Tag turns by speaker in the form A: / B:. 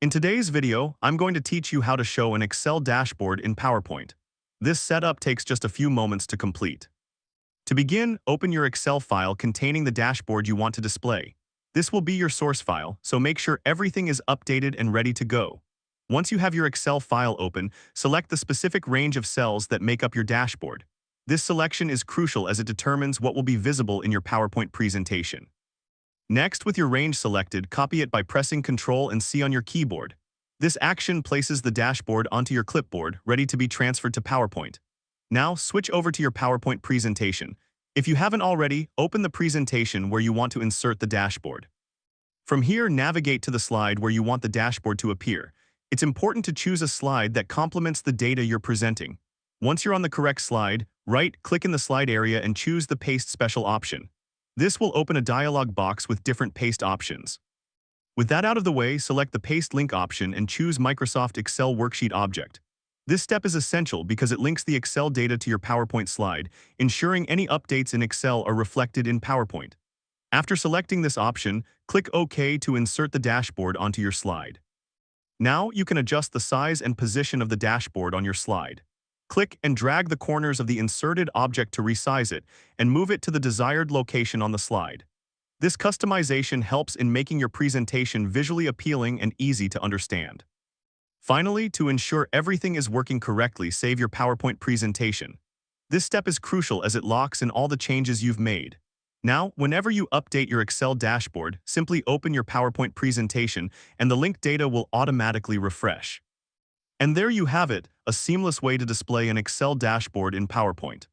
A: In today's video, I'm going to teach you how to show an Excel dashboard in PowerPoint. This setup takes just a few moments to complete. To begin, open your Excel file containing the dashboard you want to display. This will be your source file, so make sure everything is updated and ready to go. Once you have your Excel file open, select the specific range of cells that make up your dashboard. This selection is crucial as it determines what will be visible in your PowerPoint presentation. Next, with your range selected, copy it by pressing Ctrl and C on your keyboard. This action places the dashboard onto your clipboard, ready to be transferred to PowerPoint. Now, switch over to your PowerPoint presentation. If you haven't already, open the presentation where you want to insert the dashboard. From here, navigate to the slide where you want the dashboard to appear. It's important to choose a slide that complements the data you're presenting. Once you're on the correct slide, right-click in the slide area and choose the Paste Special option. This will open a dialog box with different paste options. With that out of the way, select the Paste Link option and choose Microsoft Excel Worksheet Object. This step is essential because it links the Excel data to your PowerPoint slide, ensuring any updates in Excel are reflected in PowerPoint. After selecting this option, click OK to insert the dashboard onto your slide. Now you can adjust the size and position of the dashboard on your slide. Click and drag the corners of the inserted object to resize it and move it to the desired location on the slide. This customization helps in making your presentation visually appealing and easy to understand. Finally, to ensure everything is working correctly, save your PowerPoint presentation. This step is crucial as it locks in all the changes you've made. Now, whenever you update your Excel dashboard, simply open your PowerPoint presentation and the linked data will automatically refresh. And there you have it, a seamless way to display an Excel dashboard in PowerPoint.